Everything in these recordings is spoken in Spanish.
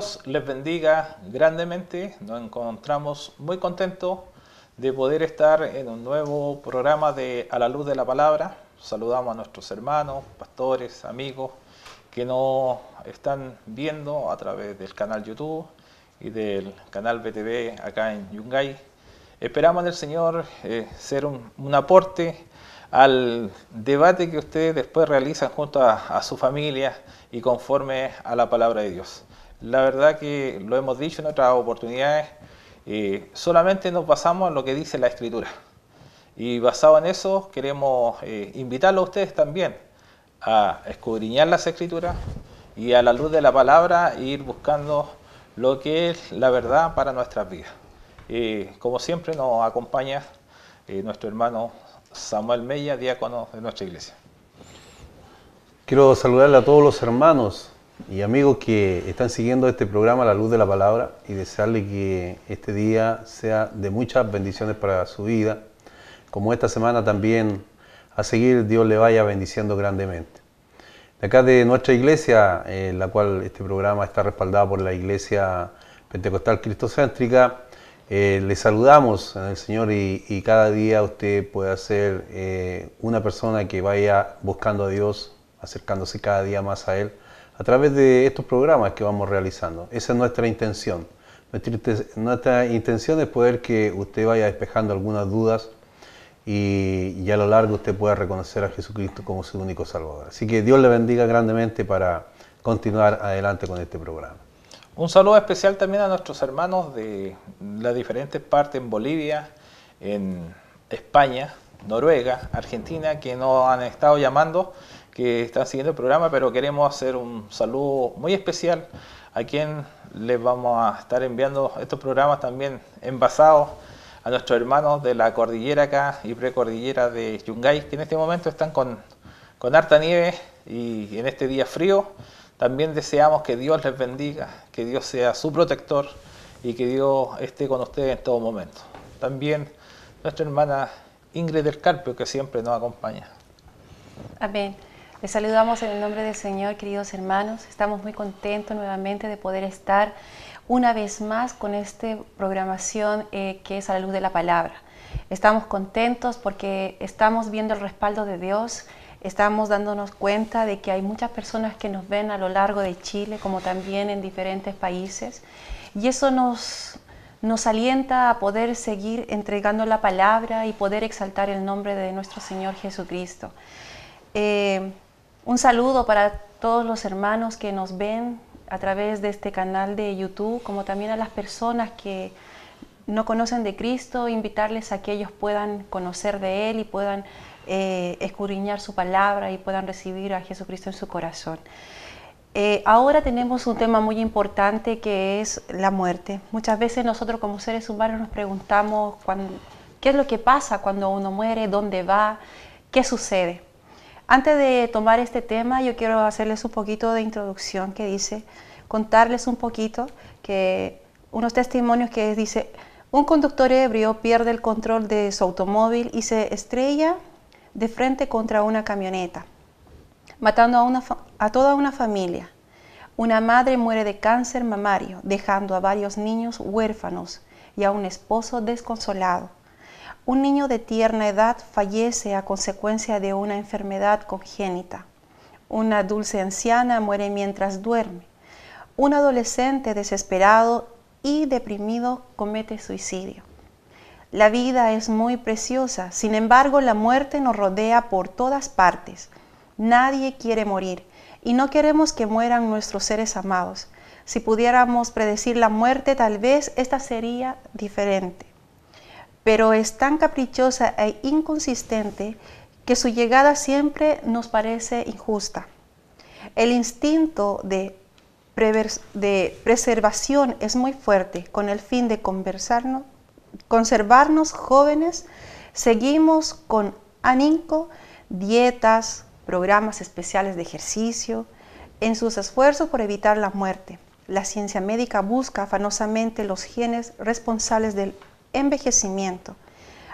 Dios les bendiga grandemente. Nos encontramos muy contentos de poder estar en un nuevo programa de A la Luz de la Palabra. Saludamos a nuestros hermanos, pastores, amigos que nos están viendo a través del canal YouTube y del canal BTV acá en Yungay. Esperamos en el Señor ser un aporte al debate que ustedes después realizan junto a su familia y conforme a la palabra de Dios. La verdad que lo hemos dicho en otras oportunidades, solamente nos basamos en lo que dice la Escritura. Y basado en eso queremos invitarlos a ustedes también a escudriñar las Escrituras y a la luz de la palabra ir buscando lo que es la verdad para nuestras vidas. Como siempre nos acompaña nuestro hermano Samuel Mella, diácono de nuestra iglesia. Quiero saludarle a todos los hermanos y amigos que están siguiendo este programa La Luz de la Palabra y desearle que este día sea de muchas bendiciones para su vida. Como esta semana también a seguir, Dios le vaya bendiciendo grandemente. De acá de nuestra iglesia, en la cual este programa está respaldado por la Iglesia Pentecostal Cristocéntrica, le saludamos en el Señor y cada día usted puede ser una persona que vaya buscando a Dios, acercándose cada día más a Él, a través de estos programas que vamos realizando. Esa es nuestra intención. Nuestra intención es poder que usted vaya despejando algunas dudas y a lo largo usted pueda reconocer a Jesucristo como su único Salvador. Así que Dios le bendiga grandemente para continuar adelante con este programa. Un saludo especial también a nuestros hermanos de las diferentes partes en Bolivia, en España, Noruega, Argentina, que nos han estado llamando, que están siguiendo el programa, pero queremos hacer un saludo muy especial a quien les vamos a estar enviando estos programas también envasados a nuestros hermanos de la cordillera acá y precordillera de Yungay, que en este momento están con harta nieve y en este día frío. También deseamos que Dios les bendiga, que Dios sea su protector y que Dios esté con ustedes en todo momento. También nuestra hermana Ingrid del Carpio, que siempre nos acompaña. Amén. Les saludamos en el nombre del Señor, queridos hermanos. Estamos muy contentos nuevamente de poder estar una vez más con esta programación que es A la Luz de la Palabra. Estamos contentos porque estamos viendo el respaldo de Dios. Estamos dándonos cuenta de que hay muchas personas que nos ven a lo largo de Chile, como también en diferentes países. Y eso nos alienta a poder seguir entregando la palabra y poder exaltar el nombre de nuestro Señor Jesucristo. Un saludo para todos los hermanos que nos ven a través de este canal de YouTube, como también a las personas que no conocen de Cristo, invitarles a que ellos puedan conocer de Él y puedan escudriñar su palabra y puedan recibir a Jesucristo en su corazón. Ahora tenemos un tema muy importante que es la muerte. Muchas veces nosotros como seres humanos nos preguntamos qué es lo que pasa cuando uno muere, dónde va, qué sucede. Antes de tomar este tema, yo quiero hacerles un poquito de introducción contarles un poquito unos testimonios que dice: un conductor ebrio pierde el control de su automóvil y se estrella de frente contra una camioneta, matando a toda una familia. Una madre muere de cáncer mamario, dejando a varios niños huérfanos y a un esposo desconsolado. Un niño de tierna edad fallece a consecuencia de una enfermedad congénita. Una dulce anciana muere mientras duerme. Un adolescente desesperado y deprimido comete suicidio. La vida es muy preciosa, sin embargo la muerte nos rodea por todas partes. Nadie quiere morir y no queremos que mueran nuestros seres amados. Si pudiéramos predecir la muerte, tal vez esta sería diferente. Pero es tan caprichosa e inconsistente que su llegada siempre nos parece injusta. El instinto de preservación es muy fuerte. Con el fin de conservarnos jóvenes, seguimos con ahínco dietas, programas especiales de ejercicio, en sus esfuerzos por evitar la muerte. La ciencia médica busca afanosamente los genes responsables del envejecimiento.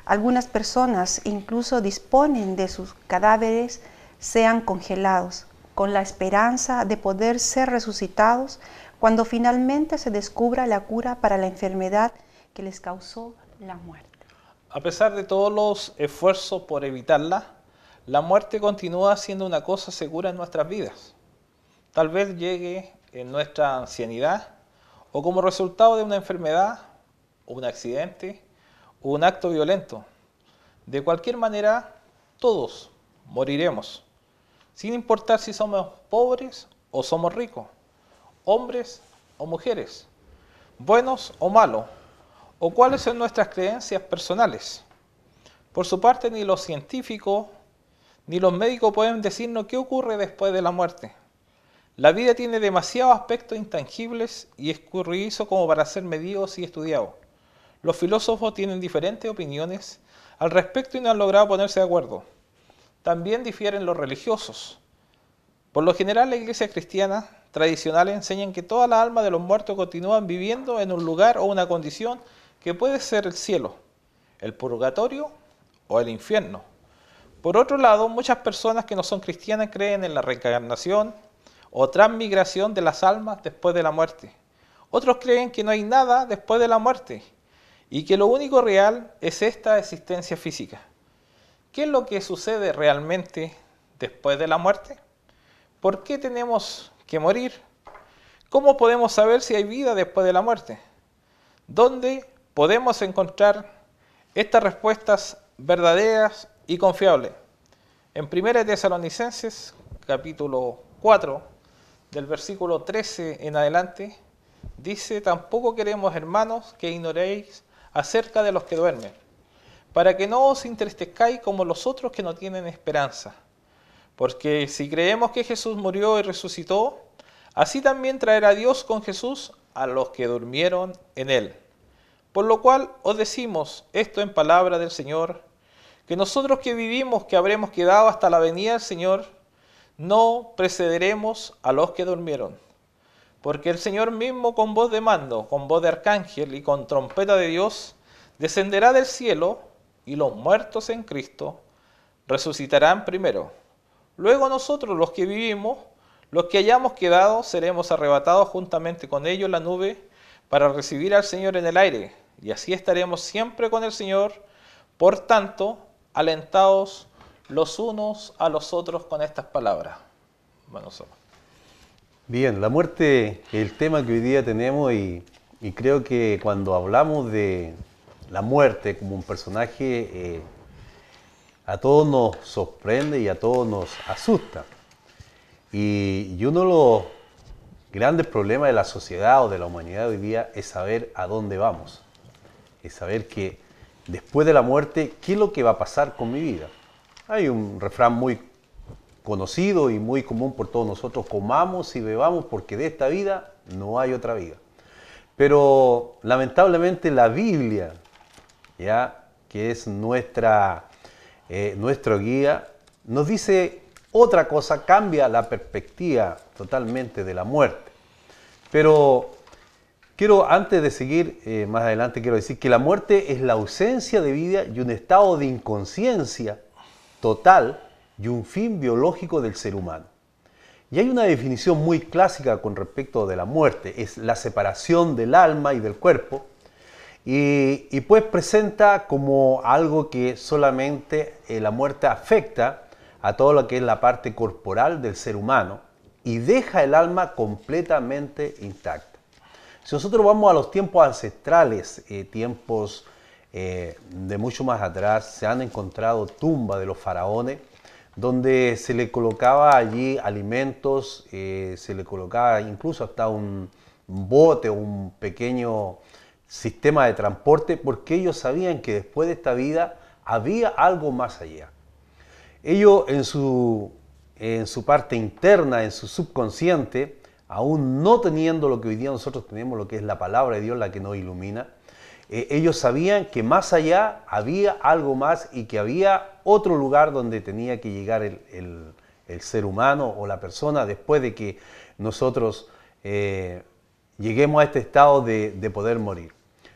Algunas personas incluso disponen de sus cadáveres sean congelados, con la esperanza de poder ser resucitados cuando finalmente se descubra la cura para la enfermedad que les causó la muerte. A pesar de todos los esfuerzos por evitarla, la muerte continúa siendo una cosa segura en nuestras vidas. Tal vez llegue en nuestra ancianidad o como resultado de una enfermedad, o un accidente, o un acto violento. De cualquier manera, todos moriremos, sin importar si somos pobres o somos ricos, hombres o mujeres, buenos o malos, o cuáles son nuestras creencias personales. Por su parte, ni los científicos ni los médicos pueden decirnos qué ocurre después de la muerte. La vida tiene demasiados aspectos intangibles y escurridizos como para ser medidos y estudiados. Los filósofos tienen diferentes opiniones al respecto y no han logrado ponerse de acuerdo. También difieren los religiosos. Por lo general, la iglesia cristiana tradicional enseñan que todas las almas de los muertos continúan viviendo en un lugar o una condición que puede ser el cielo, el purgatorio o el infierno. Por otro lado, muchas personas que no son cristianas creen en la reencarnación o transmigración de las almas después de la muerte. Otros creen que no hay nada después de la muerte y que lo único real es esta existencia física. ¿Qué es lo que sucede realmente después de la muerte? ¿Por qué tenemos que morir? ¿Cómo podemos saber si hay vida después de la muerte? ¿Dónde podemos encontrar estas respuestas verdaderas y confiables? En 1 Tesalonicenses, capítulo 4, del versículo 13 en adelante, dice: tampoco queremos, hermanos, que ignoréis acerca de los que duermen, para que no os entristezcáis como los otros que no tienen esperanza. Porque si creemos que Jesús murió y resucitó, así también traerá Dios con Jesús a los que durmieron en él. Por lo cual os decimos esto en palabra del Señor, que nosotros que vivimos, que habremos quedado hasta la venida del Señor, no precederemos a los que durmieron. Porque el Señor mismo, con voz de mando, con voz de arcángel y con trompeta de Dios, descenderá del cielo, y los muertos en Cristo resucitarán primero. Luego nosotros, los que vivimos, los que hayamos quedado, seremos arrebatados juntamente con ellos en la nube para recibir al Señor en el aire, y así estaremos siempre con el Señor. Por tanto, alentaos los unos a los otros con estas palabras. Bueno, Bien, la muerte es el tema que hoy día tenemos y creo que cuando hablamos de la muerte como un personaje, a todos nos sorprende y a todos nos asusta. Y uno de los grandes problemas de la sociedad o de la humanidad hoy día es saber a dónde vamos. Es saber que después de la muerte, ¿qué es lo que va a pasar con mi vida? Hay un refrán muy conocido y muy común por todos nosotros: comamos y bebamos porque de esta vida no hay otra vida. Pero lamentablemente la Biblia, ya que es nuestro guía, nos dice otra cosa, cambia la perspectiva totalmente de la muerte. Pero antes de seguir más adelante, quiero decir que la muerte es la ausencia de vida y un estado de inconsciencia total y un fin biológico del ser humano. Y hay una definición muy clásica con respecto de la muerte: es la separación del alma y del cuerpo, y pues presenta como algo que solamente la muerte afecta a todo lo que es la parte corporal del ser humano y deja el alma completamente intacta. Si nosotros vamos a los tiempos ancestrales, tiempos de mucho más atrás, se han encontrado tumbas de los faraones donde se le colocaba allí alimentos, se le colocaba incluso hasta un bote o un pequeño sistema de transporte, porque ellos sabían que después de esta vida había algo más allá. Ellos en su parte interna, en su subconsciente, aún no teniendo lo que hoy día nosotros tenemos, lo que es la palabra de Dios, la que nos ilumina, ellos sabían que más allá había algo más y que había otro lugar donde tenía que llegar el ser humano o la persona después de que nosotros lleguemos a este estado de poder morir.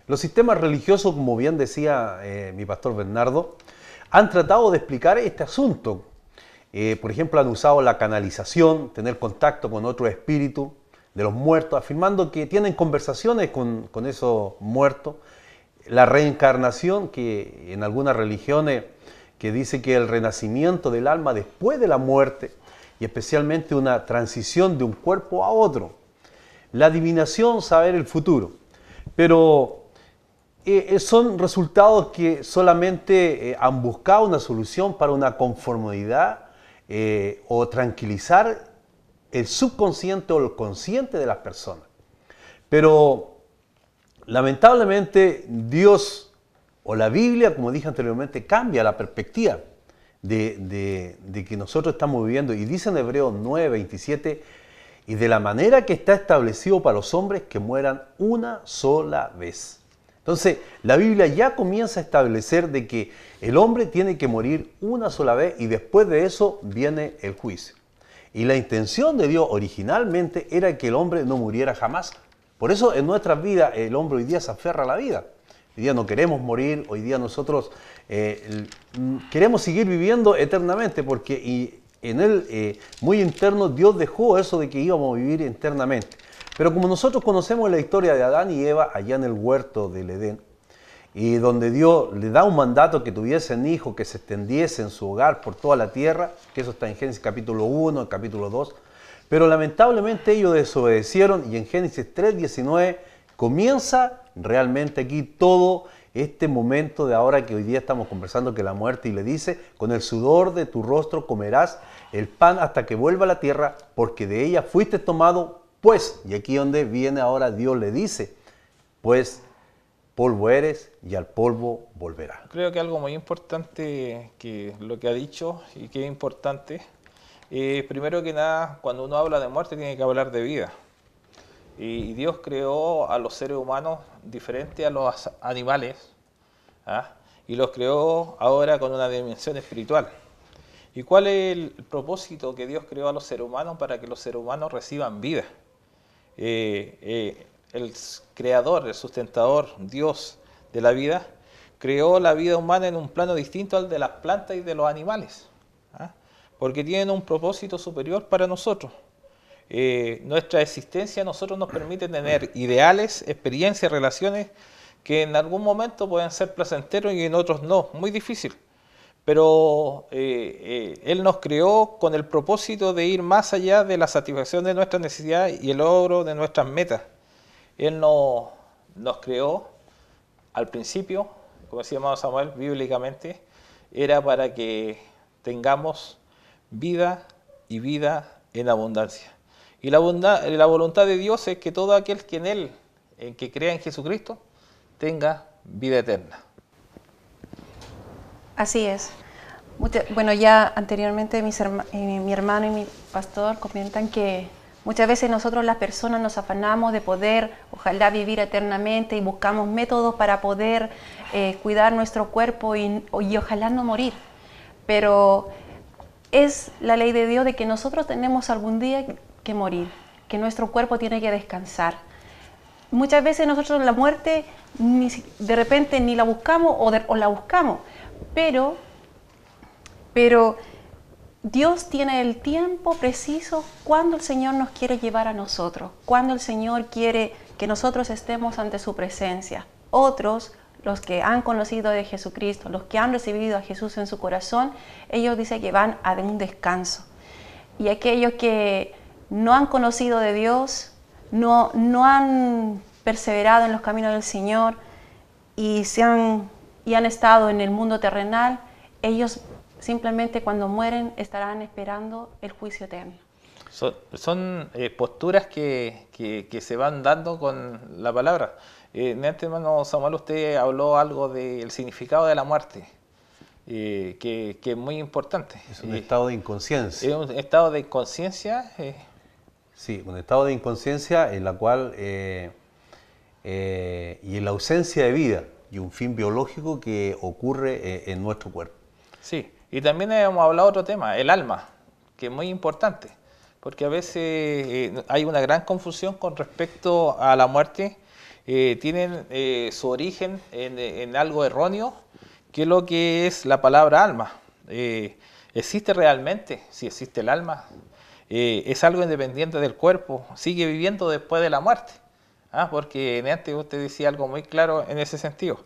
Los sistemas religiosos, como bien decía mi pastor Bernardo, han tratado de explicar este asunto. Por ejemplo, han usado la canalización, tener contacto con otro espíritu, de los muertos, afirmando que tienen conversaciones con esos muertos, la reencarnación, que en algunas religiones que dice que el renacimiento del alma después de la muerte, y especialmente una transición de un cuerpo a otro, la adivinación, saber el futuro, pero son resultados que solamente han buscado una solución para una conformidad o tranquilizar el subconsciente o el consciente de las personas. Pero lamentablemente Dios o la Biblia, como dije anteriormente, cambia la perspectiva de que nosotros estamos viviendo. Y dice en Hebreos 9:27, y de la manera que está establecido para los hombres que mueran una sola vez. Entonces, la Biblia ya comienza a establecer de que el hombre tiene que morir una sola vez y después de eso viene el juicio. Y la intención de Dios originalmente era que el hombre no muriera jamás. Por eso en nuestras vidas el hombre hoy día se aferra a la vida. Hoy día no queremos morir, hoy día nosotros queremos seguir viviendo eternamente porque en él, muy interno, Dios dejó eso de que íbamos a vivir eternamente. Pero como nosotros conocemos la historia de Adán y Eva allá en el huerto del Edén, y donde Dios le da un mandato que tuviesen hijos, que se extendiese en su hogar por toda la tierra, que eso está en Génesis capítulo 1, capítulo 2, pero lamentablemente ellos desobedecieron y en Génesis 3:19 comienza realmente aquí todo este momento de ahora que hoy día estamos conversando, que la muerte, y le dice, con el sudor de tu rostro comerás el pan hasta que vuelva a la tierra, porque de ella fuiste tomado, pues, y aquí donde viene ahora Dios le dice, pues polvo eres y al polvo volverás. Creo que algo muy importante que lo que ha dicho y que es importante, primero que nada, cuando uno habla de muerte tiene que hablar de vida. Y Dios creó a los seres humanos diferente a los animales, ¿ah? Y los creó ahora con una dimensión espiritual. ¿Y cuál es el propósito que Dios creó a los seres humanos? Para que los seres humanos reciban vida. El creador, el sustentador, Dios de la vida, creó la vida humana en un plano distinto al de las plantas y de los animales, ¿ah? Porque tienen un propósito superior para nosotros. Nuestra existencia a nosotros nos permite tener ideales, experiencias, relaciones que en algún momento pueden ser placenteros y en otros no, muy difícil. Pero Él nos creó con el propósito de ir más allá de la satisfacción de nuestras necesidades y el logro de nuestras metas. Él nos creó al principio, como decía hermano Samuel, bíblicamente, era para que tengamos vida y vida en abundancia. Y la voluntad de Dios es que todo aquel que en Él, que crea en Jesucristo, tenga vida eterna. Así es. Bueno, ya anteriormente mi hermano y mi pastor comentan que muchas veces nosotros las personas nos afanamos de poder, ojalá, vivir eternamente y buscamos métodos para poder cuidar nuestro cuerpo y ojalá no morir. Pero es la ley de Dios de que nosotros tenemos algún día que morir, que nuestro cuerpo tiene que descansar. Muchas veces nosotros la muerte de repente ni la buscamos o la buscamos, pero Dios tiene el tiempo preciso cuando el Señor nos quiere llevar a nosotros, cuando el Señor quiere que nosotros estemos ante su presencia. Otros, los que han conocido de Jesucristo, los que han recibido a Jesús en su corazón, ellos dicen que van a un descanso. Y aquellos que no han conocido de Dios, no han perseverado en los caminos del Señor y han estado en el mundo terrenal, ellos simplemente cuando mueren estarán esperando el juicio eterno. Son posturas que se van dando con la palabra. Antes, hermano Samuel, usted habló algo del significado de la muerte, que es muy importante. Es un estado de inconsciencia. Es un estado de inconsciencia. Sí, un estado de inconsciencia en la cual, y en la ausencia de vida y un fin biológico que ocurre en nuestro cuerpo. Sí, y también hemos hablado de otro tema, el alma, que es muy importante, porque a veces hay una gran confusión con respecto a la muerte. Tienen su origen en algo erróneo, que es lo que es la palabra alma. ¿Existe realmente? Si existe el alma. es algo independiente del cuerpo, sigue viviendo después de la muerte. Porque antes usted decía algo muy claro en ese sentido.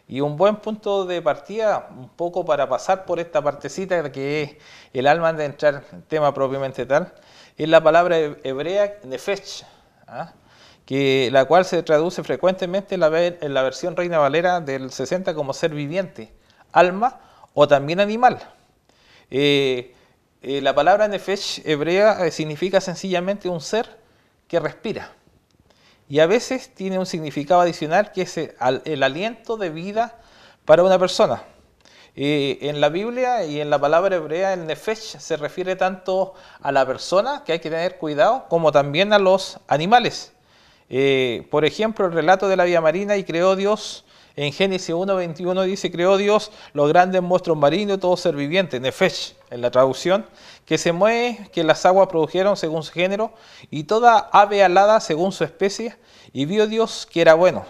Y un buen punto de partida, un poco para pasar por esta partecita que es el alma antes de entrar en tema propiamente tal, es la palabra hebrea nefesh, que la cual se traduce frecuentemente en la versión Reina Valera del 60 como ser viviente, alma o también animal. La palabra nefesh hebrea significa sencillamente un ser que respira. Y a veces tiene un significado adicional que es el aliento de vida para una persona. En la Biblia y en la palabra hebrea el nefesh se refiere tanto a la persona, que hay que tener cuidado, como también a los animales. Por ejemplo, el relato de la vida marina y creó Dios, en Génesis 1:21 dice, creó Dios los grandes monstruos marinos y todo ser viviente, nefesh en la traducción, que se mueve, que las aguas produjeron según su género, y toda ave alada según su especie, y vio Dios que era bueno.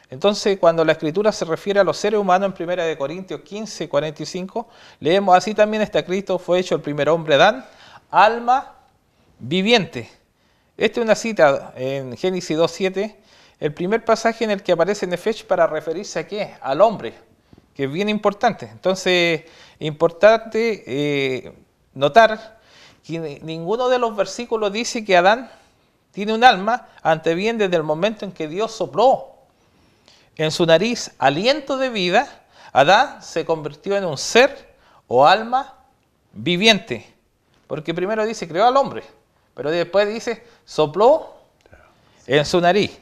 Entonces, cuando la Escritura se refiere a los seres humanos en 1 Corintios 15:45, leemos, así también está Cristo, fue hecho el primer hombre Adán, alma viviente. Esta es una cita en Génesis 2:7, el primer pasaje en el que aparece nefesh para referirse a ¿qué? Al hombre, que es bien importante. Entonces, importante notar que ninguno de los versículos dice que Adán tiene un alma, ante bien desde el momento en que Dios sopló en su nariz aliento de vida, Adán se convirtió en un ser o alma viviente. Porque primero dice, creó al hombre, pero después dice, sopló en su nariz.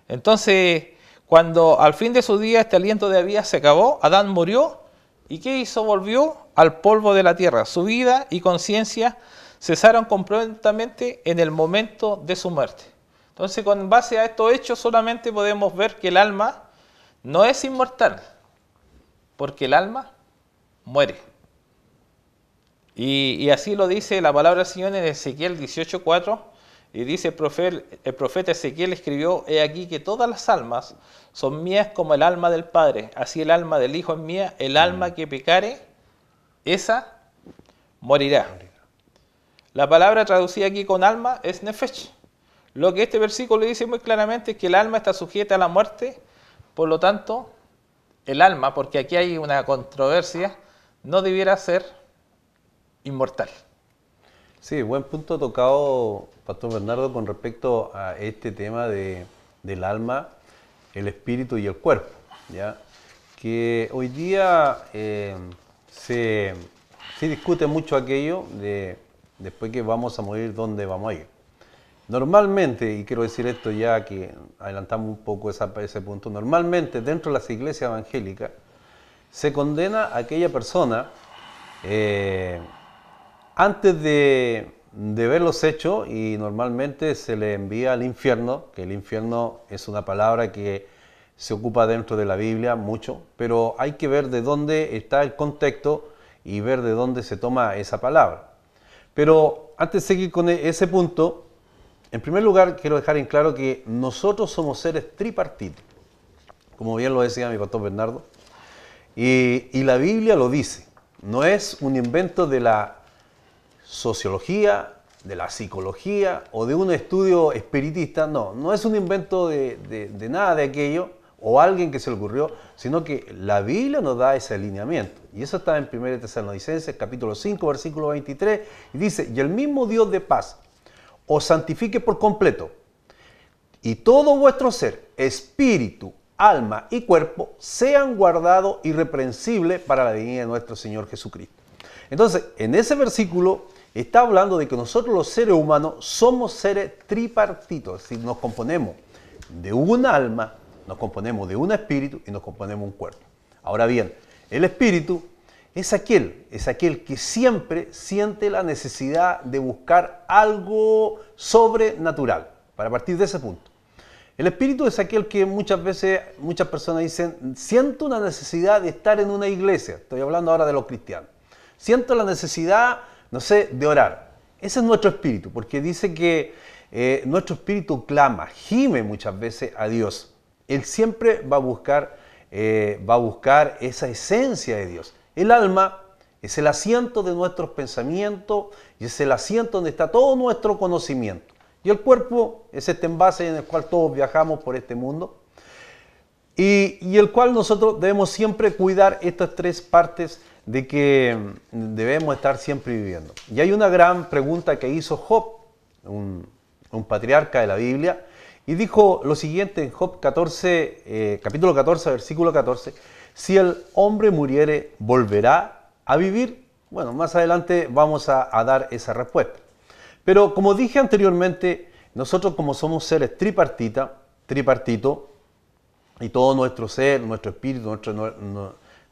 Entonces, cuando al fin de su día este aliento de vida se acabó, Adán murió, ¿y qué hizo? Volvió al polvo de la tierra. Su vida y conciencia cesaron completamente en el momento de su muerte. Entonces, con base a estos hechos, solamente podemos ver que el alma no es inmortal, porque el alma muere. Y así lo dice la palabra del Señor en Ezequiel 18:4, y dice el profeta Ezequiel escribió, he aquí que todas las almas son mías como el alma del Padre, así el alma del Hijo es mía, el alma que pecare, esa morirá. La palabra traducida aquí con alma es nefesh. Lo que este versículo dice muy claramente es que el alma está sujeta a la muerte, por lo tanto, el alma, porque aquí hay una controversia, no debiera ser inmortal. Sí, buen punto tocado, Pastor Bernardo, con respecto a este tema del alma, el espíritu y el cuerpo, ¿ya? Que hoy día se discute mucho aquello de después que vamos a morir, ¿dónde vamos a ir? Normalmente, y quiero decir esto ya que adelantamos un poco ese punto, normalmente dentro de las iglesias evangélicas se condena a aquella persona antes de ver los hechos, y normalmente se le envía al infierno, que el infierno es una palabra que se ocupa dentro de la Biblia mucho, pero hay que ver de dónde está el contexto y ver de dónde se toma esa palabra. Pero antes de seguir con ese punto, en primer lugar quiero dejar en claro que nosotros somos seres tripartitos, como bien lo decía mi pastor Bernardo, y la Biblia lo dice, no es un invento de la sociología, de la psicología o de un estudio espiritista, no es un invento de nada de aquello o alguien que se le ocurrió, sino que la Biblia nos da ese alineamiento. Y eso está en 1 Tesalonicenses, capítulo 5, versículo 23, y dice, y el mismo Dios de paz os santifique por completo, y todo vuestro ser, espíritu, alma y cuerpo, sean guardados irreprensibles para la venida de nuestro Señor Jesucristo. Entonces, en ese versículo está hablando de que nosotros los seres humanos somos seres tripartitos, es decir, nos componemos de un alma, nos componemos de un espíritu y nos componemos de un cuerpo. Ahora bien, el espíritu es aquel que siempre siente la necesidad de buscar algo sobrenatural, para partir de ese punto. El espíritu es aquel que muchas veces, muchas personas dicen, siento una necesidad de estar en una iglesia, estoy hablando ahora de los cristianos, siento la necesidad, no sé, de orar. Ese es nuestro espíritu, porque dice que nuestro espíritu clama, gime muchas veces a Dios. Él siempre va a buscar esa esencia de Dios. El alma Es el asiento de nuestros pensamientos y es el asiento donde está todo nuestro conocimiento. Y el cuerpo es este envase en el cual todos viajamos por este mundo y el cual nosotros debemos siempre cuidar estas tres partes de que debemos estar siempre viviendo. Y hay una gran pregunta que hizo Job, un patriarca de la Biblia, y dijo lo siguiente en Job 14, capítulo 14, versículo 14, si el hombre muriere, ¿volverá a vivir? Bueno, más adelante vamos a dar esa respuesta. Pero como dije anteriormente, nosotros como somos seres tripartito, y todo nuestro ser, nuestro espíritu,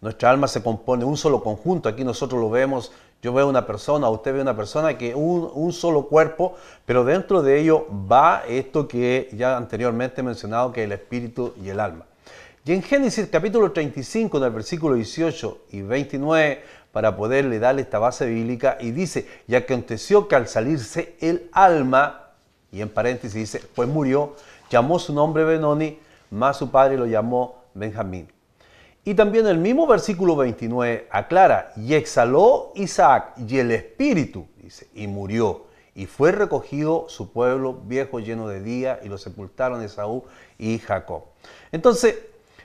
nuestra alma se compone de un solo conjunto. Aquí nosotros lo vemos, yo veo una persona, usted ve una persona que es un solo cuerpo, pero dentro de ello va esto que ya anteriormente he mencionado, que es el espíritu y el alma. Y en Génesis capítulo 35, en el versículo 18 y 29, para poderle darle esta base bíblica, y dice, y aconteció que al salirse el alma, y en paréntesis dice, pues murió, llamó su nombre Benoni, mas su padre lo llamó Benjamín. Y también el mismo versículo 29 aclara, y exhaló Isaac y el espíritu, dice, y murió, y fue recogido su pueblo viejo lleno de día, y lo sepultaron Esaú y Jacob. Entonces,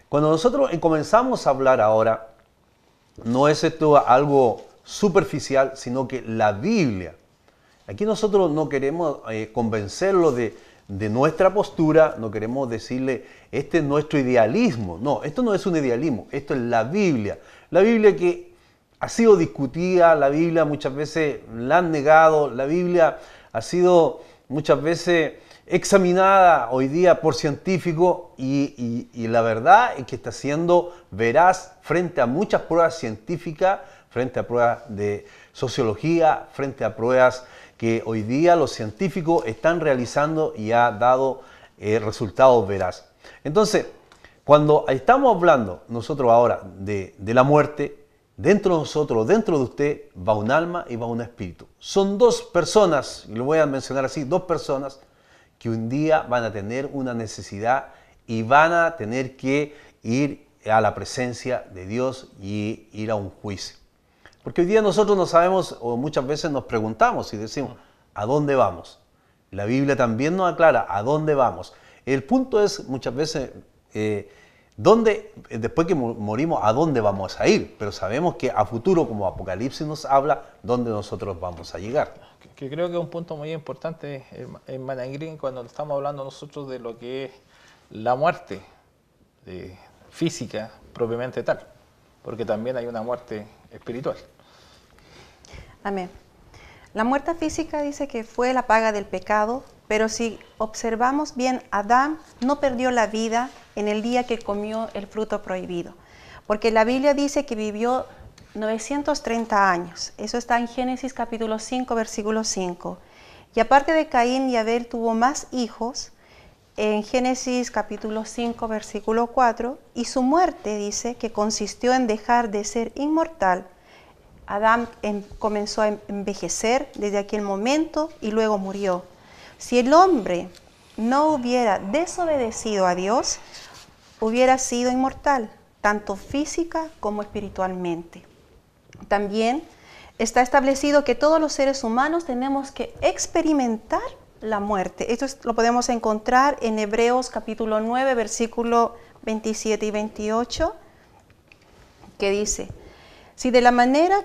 cuando nosotros comenzamos a hablar ahora, no es esto algo superficial, sino que la Biblia, aquí nosotros no queremos convencerlo de nuestra postura, no queremos decirle, este es nuestro idealismo. No, esto no es un idealismo, esto es la Biblia. La Biblia que ha sido discutida, la Biblia muchas veces la han negado, la Biblia ha sido muchas veces examinada hoy día por científicos y la verdad es que está siendo veraz frente a muchas pruebas científicas, frente a pruebas de sociología, frente a pruebas que hoy día los científicos están realizando y ha dado resultados veraz. Entonces, cuando estamos hablando nosotros ahora de la muerte, dentro de nosotros, dentro de usted, va un alma y va un espíritu. Son dos personas, y lo voy a mencionar así, dos personas que un día van a tener una necesidad y van a tener que ir a la presencia de Dios y ir a un juicio. Porque hoy día nosotros no sabemos, o muchas veces nos preguntamos y decimos, ¿a dónde vamos? La Biblia también nos aclara a dónde vamos. El punto es muchas veces, después que morimos, ¿a dónde vamos a ir? Pero sabemos que a futuro, como Apocalipsis nos habla, ¿dónde nosotros vamos a llegar? Que creo que es un punto muy importante, hermana Ingrid, cuando estamos hablando nosotros de lo que es la muerte física propiamente tal, porque también hay una muerte espiritual. Amén. La muerte física dice que fue la paga del pecado, pero si observamos bien, Adán no perdió la vida en el día que comió el fruto prohibido, porque la Biblia dice que vivió 930 años. Eso está en Génesis capítulo 5, versículo 5. Y aparte de Caín y Abel tuvo más hijos, en Génesis capítulo 5, versículo 4, y su muerte dice que consistió en dejar de ser inmortal. Adán comenzó a envejecer desde aquel momento y luego murió. Si el hombre no hubiera desobedecido a Dios, hubiera sido inmortal, tanto física como espiritualmente. También está establecido que todos los seres humanos tenemos que experimentar la muerte. Esto lo podemos encontrar en Hebreos capítulo 9, versículo 27 y 28, que dice, si de la manera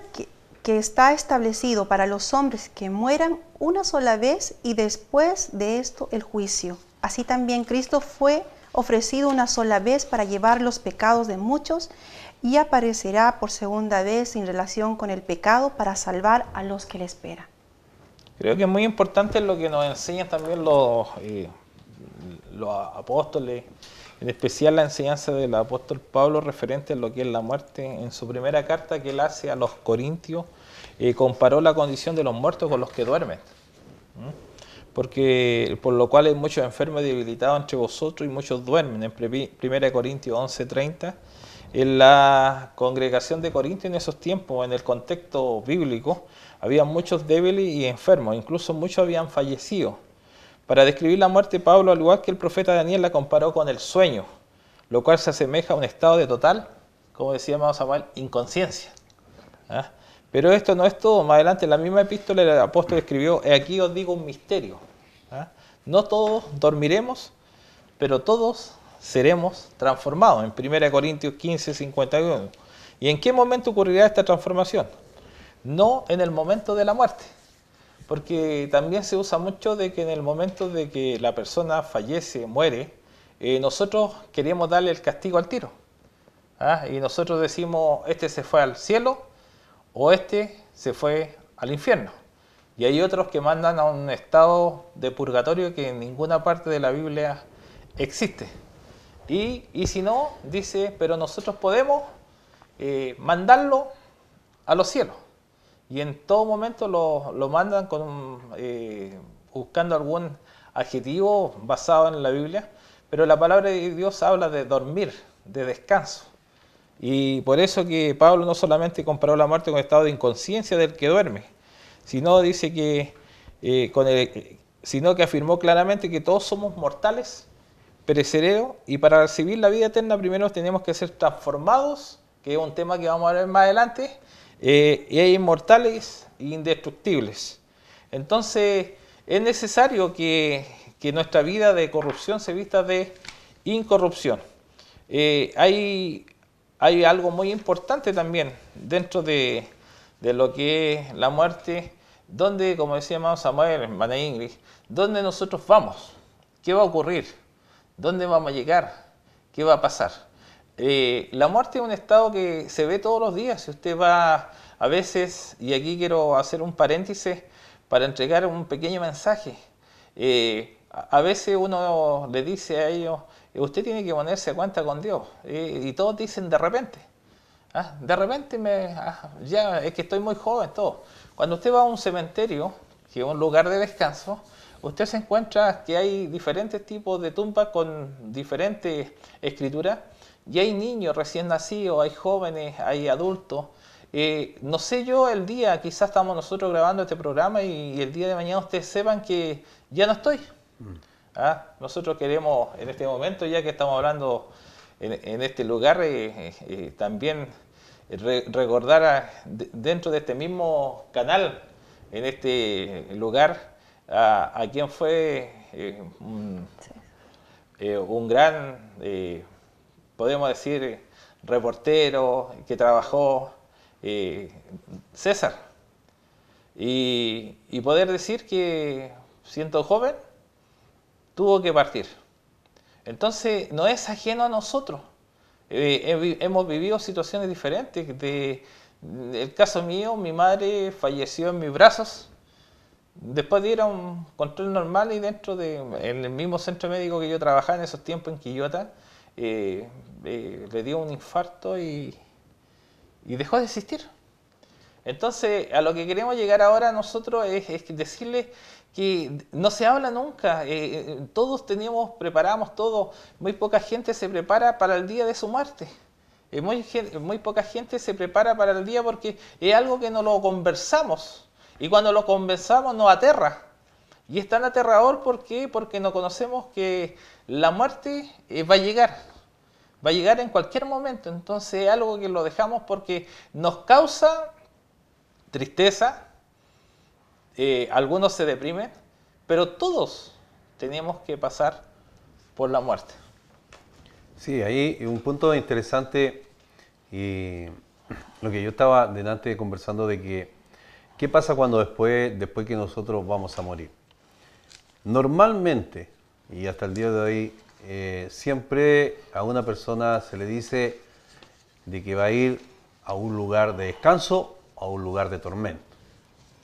que está establecido para los hombres que mueran una sola vez y después de esto el juicio, así también Cristo fue ofrecido una sola vez para llevar los pecados de muchos y aparecerá por segunda vez en relación con el pecado para salvar a los que le esperan. Creo que es muy importante lo que nos enseñan también los apóstoles, en especial la enseñanza del apóstol Pablo referente a lo que es la muerte. En su primera carta que él hace a los Corintios, comparó la condición de los muertos con los que duermen. Porque por lo cual hay muchos enfermos y debilitados entre vosotros y muchos duermen. En 1 Corintios 11:30, en la congregación de Corintios en esos tiempos, en el contexto bíblico, había muchos débiles y enfermos, incluso muchos habían fallecido. Para describir la muerte, Pablo, al igual que el profeta Daniel, la comparó con el sueño, lo cual se asemeja a un estado de total, como decía Samuel, inconsciencia. Pero esto no es todo. Más adelante en la misma epístola el apóstol escribió: aquí os digo un misterio. ¿Ah? No todos dormiremos, pero todos seremos transformados. En 1 Corintios 15, 51. ¿Y en qué momento ocurrirá esta transformación? No en el momento de la muerte. Porque también se usa mucho de que en el momento de que la persona fallece, muere, nosotros queremos darle el castigo al tiro. ¿Ah? Y nosotros decimos: este se fue al cielo o este se fue al infierno. Y hay otros que mandan a un estado de purgatorio que en ninguna parte de la Biblia existe. Y si no, dice: pero nosotros podemos mandarlo a los cielos. Y en todo momento lo mandan buscando algún adjetivo basado en la Biblia. Pero la palabra de Dios habla de dormir, de descanso. Y por eso que Pablo no solamente comparó la muerte con el estado de inconsciencia del que duerme, sino dice que sino que afirmó claramente que todos somos mortales, perecederos, y para recibir la vida eterna primero tenemos que ser transformados, que es un tema que vamos a ver más adelante, y hay inmortales e indestructibles. Entonces es necesario que nuestra vida de corrupción se vista de incorrupción. Hay algo muy importante también dentro de lo que es la muerte, donde, como decía hermano Samuel, hermana Ingrid, ¿dónde nosotros vamos? ¿Qué va a ocurrir? ¿Dónde vamos a llegar? ¿Qué va a pasar? La muerte es un estado que se ve todos los días. Si usted va a veces, y aquí quiero hacer un paréntesis para entregar un pequeño mensaje, a veces uno le dice a ellos: usted tiene que ponerse a cuenta con Dios. Y todos dicen: de repente. De repente ya es que estoy muy joven, todo. Cuando usted va a un cementerio, que es un lugar de descanso, usted se encuentra que hay diferentes tipos de tumbas con diferentes escrituras, y hay niños recién nacidos, hay jóvenes, hay adultos. No sé yo el día, quizás estamos nosotros grabando este programa y el día de mañana ustedes sepan que ya no estoy. Nosotros queremos en este momento, ya que estamos hablando en este lugar, también recordar dentro de este mismo canal, en este lugar, a quien fue un gran, podemos decir, reportero que trabajó, César. Y poder decir que, siendo joven, tuvo que partir. Entonces no es ajeno a nosotros. Hemos vivido situaciones diferentes. El caso mío, mi madre falleció en mis brazos después de ir a un control normal, y en el mismo centro médico que yo trabajaba en esos tiempos en Quillota, le dio un infarto y dejó de existir. Entonces, a lo que queremos llegar ahora nosotros es decirles que no se habla nunca. Todos preparamos todo. Muy poca gente se prepara para el día de su muerte. Muy poca gente se prepara para el día, porque es algo que no lo conversamos. Y cuando lo conversamos nos aterra. Y es tan aterrador, ¿por qué? Porque no conocemos que la muerte va a llegar. Va a llegar en cualquier momento. Entonces es algo que lo dejamos porque nos causa tristeza. Algunos se deprimen, pero todos tenemos que pasar por la muerte. Sí, ahí un punto interesante, y lo que yo estaba delante conversando de que ¿qué pasa cuando después que nosotros vamos a morir? Normalmente, y hasta el día de hoy, siempre a una persona se le dice de que va a ir a un lugar de descanso o a un lugar de tormento.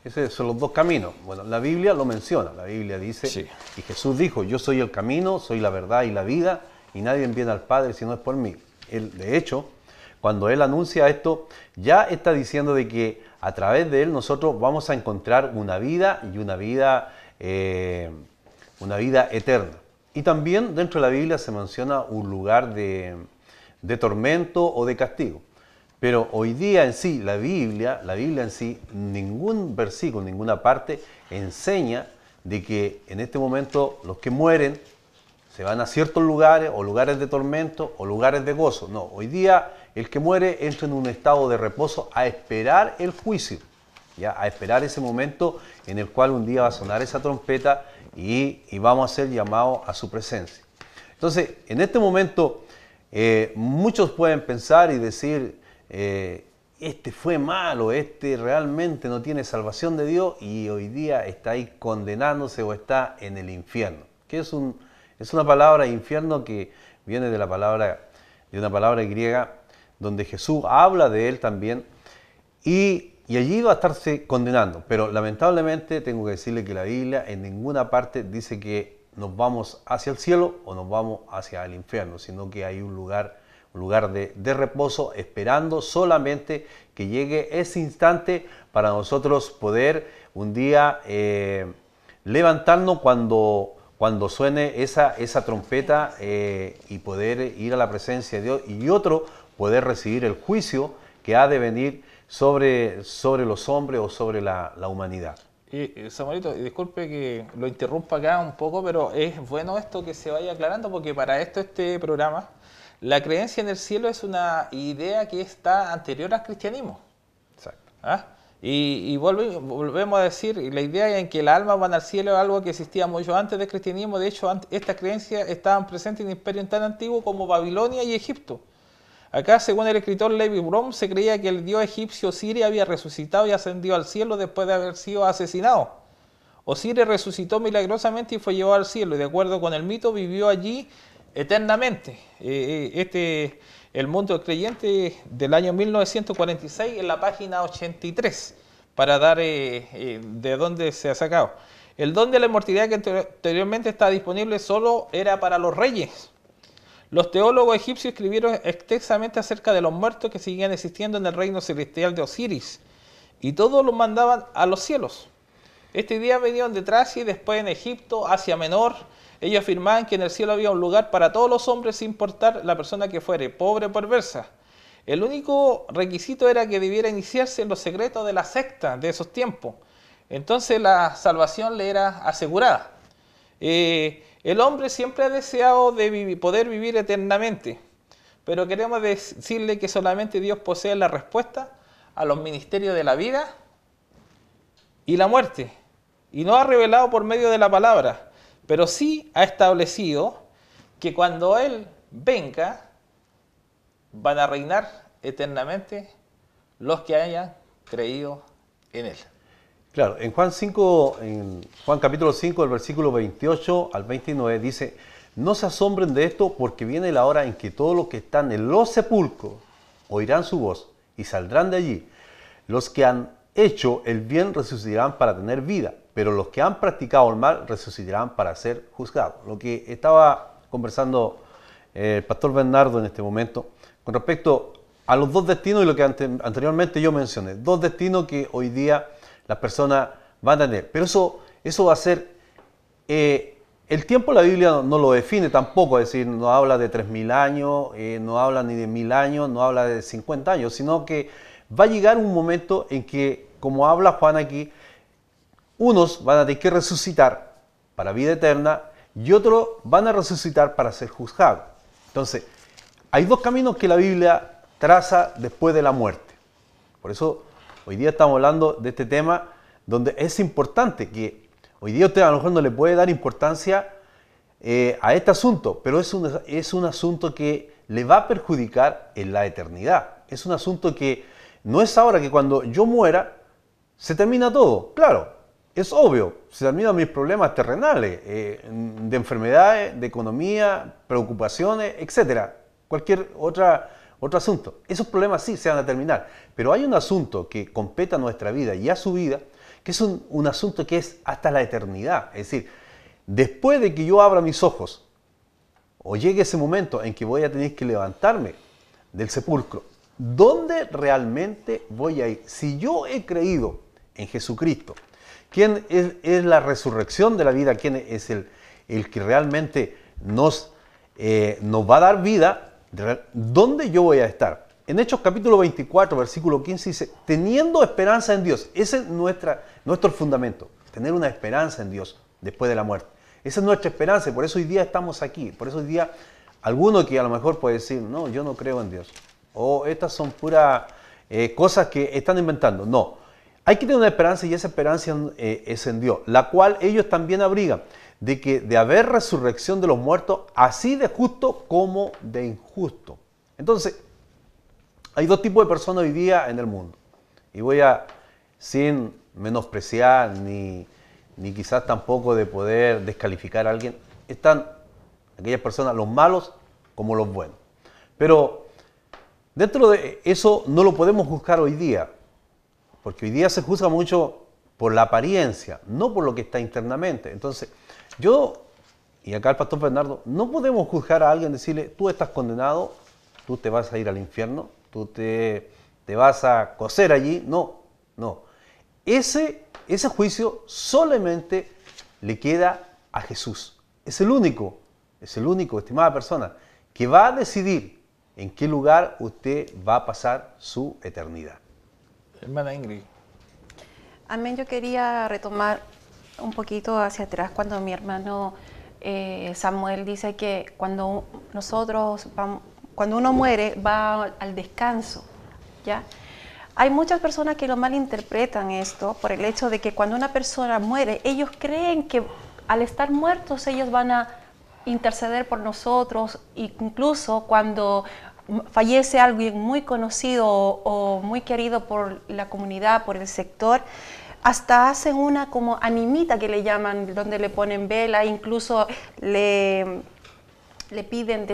Esos son los dos caminos. Bueno, la Biblia lo menciona. La Biblia dice, sí. Y Jesús dijo: yo soy el camino, soy la verdad y la vida, y nadie viene al Padre si no es por mí. Él, de hecho, cuando Él anuncia esto, ya está diciendo de que a través de Él nosotros vamos a encontrar una vida, y una vida eterna. Y también dentro de la Biblia se menciona un lugar de tormento o de castigo. Pero hoy día en sí, la Biblia en sí, ningún versículo, ninguna parte enseña de que en este momento los que mueren se van a ciertos lugares, o lugares de tormento, o lugares de gozo. No, hoy día el que muere entra en un estado de reposo a esperar el juicio, ¿ya? A esperar ese momento en el cual un día va a sonar esa trompeta y vamos a ser llamados a su presencia. Entonces, en este momento, muchos pueden pensar y decir, este fue malo, este realmente no tiene salvación de Dios y hoy día está ahí condenándose o está en el infierno. Que es una palabra infierno que viene de una palabra griega donde Jesús habla de él también y allí va a estarse condenando. Pero lamentablemente tengo que decirle que la Biblia en ninguna parte dice que nos vamos hacia el cielo o nos vamos hacia el infierno, sino que hay un lugar de reposo, esperando solamente que llegue ese instante para nosotros poder un día levantarnos cuando suene esa trompeta y poder ir a la presencia de Dios y otro poder recibir el juicio que ha de venir sobre los hombres o sobre la humanidad. Samuelito, disculpe que lo interrumpa acá un poco, pero es bueno esto que se vaya aclarando porque para esto este programa, la creencia en el cielo es una idea que está anterior al cristianismo. Exacto. ¿Ah? Y volvemos a decir, la idea en que las almas van al cielo es algo que existía mucho antes del cristianismo. De hecho, estas creencias estaban presentes en imperios tan antiguos como Babilonia y Egipto. Acá, según el escritor Levi Brom, se creía que el dios egipcio Osiris había resucitado y ascendido al cielo después de haber sido asesinado. Osiris resucitó milagrosamente y fue llevado al cielo, y de acuerdo con el mito vivió allí eternamente. El mundo creyente del año 1946 en la página 83, para dar de dónde se ha sacado. El don de la inmortalidad que anteriormente estaba disponible solo era para los reyes. Los teólogos egipcios escribieron extensamente acerca de los muertos que seguían existiendo en el reino celestial de Osiris, y todos los mandaban a los cielos. Este día venían de Tracia y después en Egipto, Asia Menor. Ellos afirmaban que en el cielo había un lugar para todos los hombres sin importar la persona que fuere, pobre o perversa. El único requisito era que debiera iniciarse en los secretos de la secta de esos tiempos. Entonces la salvación le era asegurada. El hombre siempre ha deseado poder vivir eternamente, pero queremos decirle que solamente Dios posee la respuesta a los misterios de la vida y la muerte, y no ha revelado por medio de la palabra, pero sí ha establecido que cuando Él venga, van a reinar eternamente los que hayan creído en Él. Claro, en Juan capítulo 5, el versículo 28 al 29 dice: no se asombren de esto, porque viene la hora en que todos los que están en los sepulcros oirán su voz y saldrán de allí. Los que han hecho el bien resucitarán para tener vida, pero los que han practicado el mal resucitarán para ser juzgados. Lo que estaba conversando el pastor Bernardo en este momento con respecto a los dos destinos y lo que anteriormente yo mencioné. Dos destinos que hoy día las personas van a tener. Pero eso va a ser... el tiempo la Biblia no lo define tampoco, es decir, no habla de 3000 años, no habla ni de 1000 años, no habla de 50 años, sino que va a llegar un momento en que, como habla Juan aquí, unos van a tener que resucitar para vida eterna y otros van a resucitar para ser juzgados. Entonces, hay dos caminos que la Biblia traza después de la muerte. Por eso, hoy día estamos hablando de este tema donde es importante que hoy día usted a lo mejor no le puede dar importancia a este asunto, pero es un asunto que le va a perjudicar en la eternidad. Es un asunto que no es ahora que cuando yo muera se termina todo. Claro, es obvio, se terminan mis problemas terrenales, de enfermedades, de economía, preocupaciones, etc. Cualquier otro asunto. Esos problemas sí se van a terminar, pero hay un asunto que compete a nuestra vida y a su vida, que es un asunto que es hasta la eternidad. Es decir, después de que yo abra mis ojos, o llegue ese momento en que voy a tener que levantarme del sepulcro, ¿dónde realmente voy a ir? Si yo he creído en Jesucristo, ¿quién es la resurrección de la vida? ¿Quién es el que realmente nos va a dar vida? ¿Dónde yo voy a estar? En Hechos capítulo 24, versículo 15 dice: teniendo esperanza en Dios. Ese es nuestro fundamento, tener una esperanza en Dios después de la muerte. Esa es nuestra esperanza y por eso hoy día estamos aquí. Por eso hoy día alguno que a lo mejor puede decir: no, yo no creo en Dios. o estas son puras cosas que están inventando. No, hay que tener una esperanza y esa esperanza es en Dios, la cual ellos también abrigan, de que de haber resurrección de los muertos, así de justo como de injusto. Entonces, hay dos tipos de personas hoy día en el mundo. Y voy a, sin menospreciar ni quizás tampoco de poder descalificar a alguien, están aquellas personas, los malos como los buenos. Pero dentro de eso no lo podemos juzgar hoy día, porque hoy día se juzga mucho por la apariencia, no por lo que está internamente. Entonces, yo, y acá el pastor Bernardo, no podemos juzgar a alguien, decirle, tú estás condenado, tú te vas a ir al infierno, tú te vas a cocer allí. No, no. Ese juicio solamente le queda a Jesús. Es el único, estimada persona, que va a decidir en qué lugar usted va a pasar su eternidad. Hermana Ingrid. Amén. Yo quería retomar un poquito hacia atrás cuando mi hermano Samuel dice que cuando uno muere va al descanso, ¿ya? Hay muchas personas que lo malinterpretan esto por el hecho de que cuando una persona muere, ellos creen que al estar muertos ellos van a interceder por nosotros, incluso cuando fallece alguien muy conocido o muy querido por la comunidad, por el sector, hasta hacen una como animita que le llaman, donde le ponen vela, incluso le piden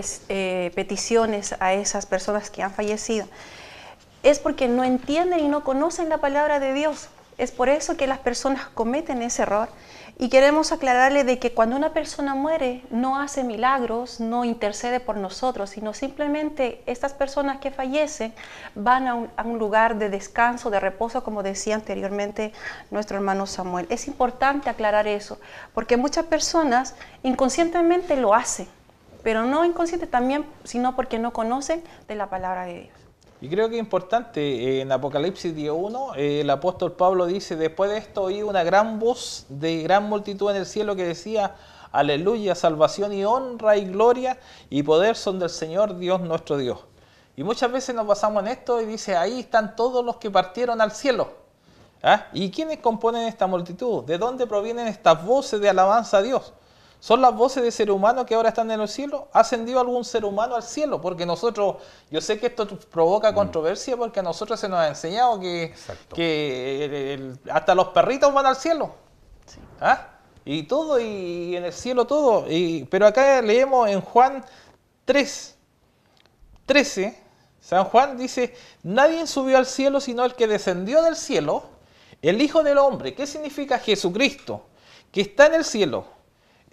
peticiones a esas personas que han fallecido. Es porque no entienden y no conocen la palabra de Dios. Es por eso que las personas cometen ese error. Y queremos aclararle de que cuando una persona muere no hace milagros, no intercede por nosotros, sino simplemente estas personas que fallecen van a un lugar de descanso, de reposo, como decía anteriormente nuestro hermano Samuel. Es importante aclarar eso, porque muchas personas inconscientemente lo hacen, pero no inconsciente también, sino porque no conocen de la palabra de Dios. Y creo que es importante, en Apocalipsis 10:1, el apóstol Pablo dice, después de esto oí una gran voz de gran multitud en el cielo que decía, aleluya, salvación y honra y gloria y poder son del Señor Dios nuestro Dios. Y muchas veces nos basamos en esto y dice, ahí están todos los que partieron al cielo. ¿Ah? ¿Y quiénes componen esta multitud? ¿De dónde provienen estas voces de alabanza a Dios? ¿Son las voces de seres humanos que ahora están en el cielo? ¿Ha ascendido algún ser humano al cielo? Porque nosotros, yo sé que esto provoca controversia porque a nosotros se nos ha enseñado que hasta los perritos van al cielo. Sí. ¿Ah? Y todo, y en el cielo todo. Pero acá leemos en Juan 3:13, San Juan dice, nadie subió al cielo sino el que descendió del cielo, el Hijo del Hombre. ¿Qué significa Jesucristo? Que está en el cielo.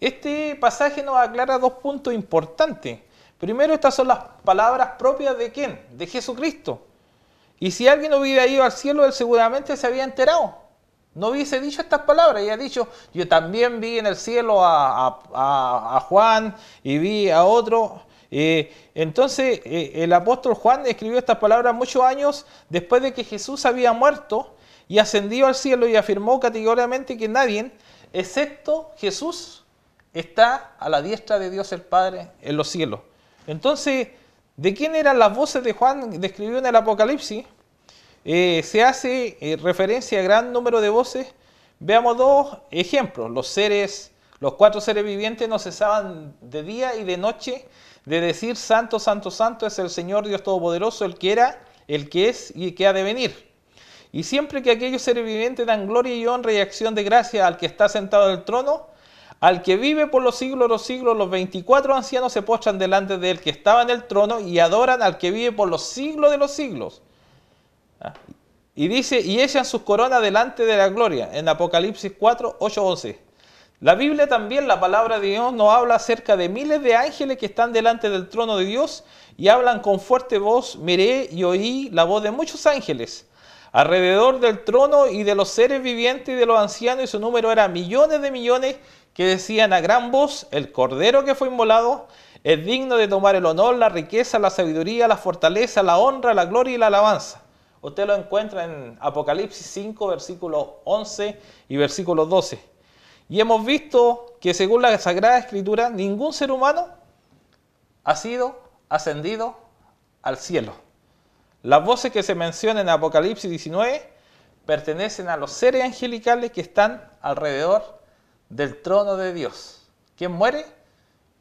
Este pasaje nos aclara dos puntos importantes. Primero, estas son las palabras propias ¿de quién? De Jesucristo. Y si alguien hubiera ido al cielo, él seguramente se había enterado. No hubiese dicho estas palabras, y ha dicho, yo también vi en el cielo a Juan y vi a otro. Entonces, el apóstol Juan escribió estas palabras muchos años después de que Jesús había muerto y ascendió al cielo y afirmó categóricamente que nadie, excepto Jesús, está a la diestra de Dios el Padre en los cielos. Entonces, ¿de quién eran las voces de Juan describió en el Apocalipsis? Se hace referencia a gran número de voces. Veamos dos ejemplos. Los 4 seres vivientes no cesaban de día y de noche de decir, santo, santo, santo es el Señor Dios Todopoderoso, el que era, el que es y el que ha de venir. Y siempre que aquellos seres vivientes dan gloria y honra y acción de gracia al que está sentado en el trono, al que vive por los siglos, los 24 ancianos se postran delante de él que estaba en el trono y adoran al que vive por los siglos de los siglos. Y dice, y echan sus coronas delante de la gloria, en Apocalipsis 4, 8, 11. La Biblia también, la palabra de Dios, nos habla acerca de miles de ángeles que están delante del trono de Dios y hablan con fuerte voz, miré y oí la voz de muchos ángeles alrededor del trono y de los seres vivientes y de los ancianos, y su número era millones de millones, que decían a gran voz, el Cordero que fue inmolado es digno de tomar el honor, la riqueza, la sabiduría, la fortaleza, la honra, la gloria y la alabanza. Usted lo encuentra en Apocalipsis 5, versículos 11 y versículos 12. Y hemos visto que según la Sagrada Escritura, ningún ser humano ha sido ascendido al cielo. Las voces que se mencionan en Apocalipsis 19 pertenecen a los seres angelicales que están alrededor del trono de Dios. Quien muere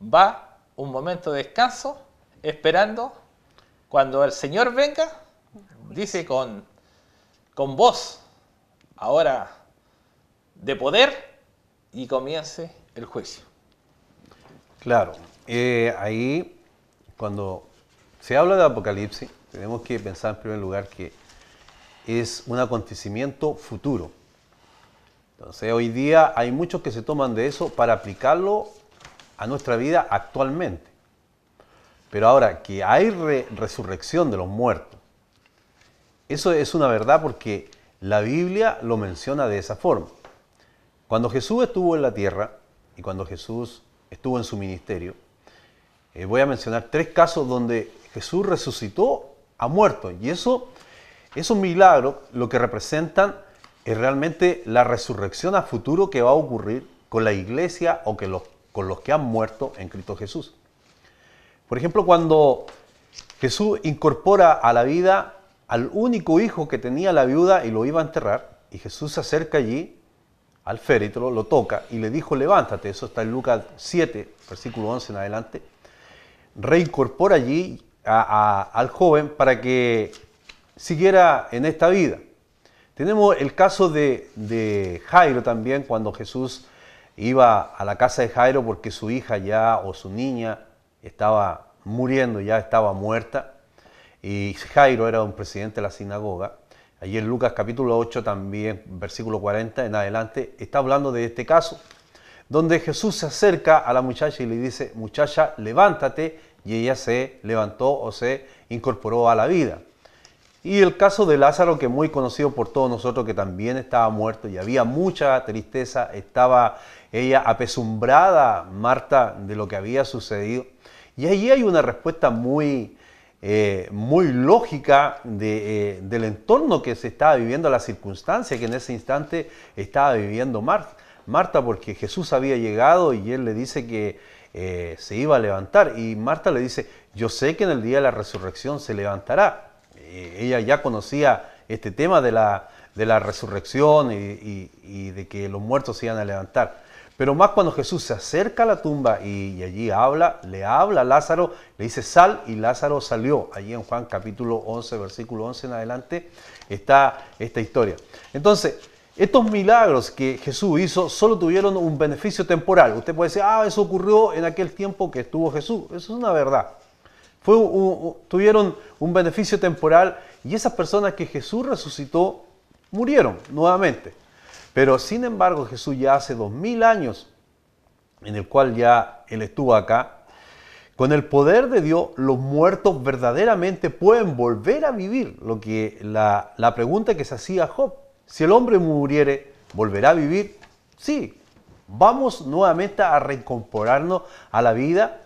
va un momento de descanso, esperando cuando el Señor venga, dice con voz, ahora de poder, y comience el juicio. Claro, ahí cuando se habla de Apocalipsis, tenemos que pensar en primer lugar que es un acontecimiento futuro. Entonces hoy día hay muchos que se toman de eso para aplicarlo a nuestra vida actualmente. Pero ahora que hay resurrección de los muertos, eso es una verdad porque la Biblia lo menciona de esa forma. Cuando Jesús estuvo en la tierra y cuando Jesús estuvo en su ministerio, voy a mencionar 3 casos donde Jesús resucitó a muertos. Y esos milagros lo que representan es realmente la resurrección a futuro que va a ocurrir con la iglesia o con los que han muerto en Cristo Jesús. Por ejemplo, cuando Jesús incorpora a la vida al único hijo que tenía la viuda y lo iba a enterrar, y Jesús se acerca allí al féretro, lo toca y le dijo, levántate. Eso está en Lucas 7, versículo 11 en adelante. Reincorpora allí al joven para que siguiera en esta vida. Tenemos el caso de Jairo también, cuando Jesús iba a la casa de Jairo porque su hija ya o su niña estaba muriendo, ya estaba muerta. Y Jairo era un presidente de la sinagoga. Allí en Lucas capítulo 8 también, versículo 40 en adelante, está hablando de este caso, donde Jesús se acerca a la muchacha y le dice, muchacha, levántate, y ella se levantó o se incorporó a la vida. Y el caso de Lázaro, que es muy conocido por todos nosotros, que también estaba muerto y había mucha tristeza, estaba ella apesumbrada, Marta, de lo que había sucedido. Y allí hay una respuesta muy lógica del entorno que se estaba viviendo, la circunstancia que en ese instante estaba viviendo Marta, porque Jesús había llegado y él le dice que se iba a levantar, y Marta le dice, yo sé que en el día de la resurrección se levantará. Ella ya conocía este tema de la resurrección y de que los muertos se iban a levantar. Pero más cuando Jesús se acerca a la tumba y allí le habla a Lázaro, le dice sal, y Lázaro salió. Allí en Juan capítulo 11, versículo 11 en adelante, está esta historia. Entonces, estos milagros que Jesús hizo solo tuvieron un beneficio temporal. Usted puede decir, eso ocurrió en aquel tiempo que estuvo Jesús. Eso es una verdad. Tuvieron un beneficio temporal, y esas personas que Jesús resucitó murieron nuevamente. Pero sin embargo Jesús ya hace 2000 años en el cual ya Él estuvo acá, con el poder de Dios los muertos verdaderamente pueden volver a vivir. Lo que la pregunta que se hacía Job, si el hombre muriere, ¿volverá a vivir? Sí, vamos nuevamente a reincorporarnos a la vida,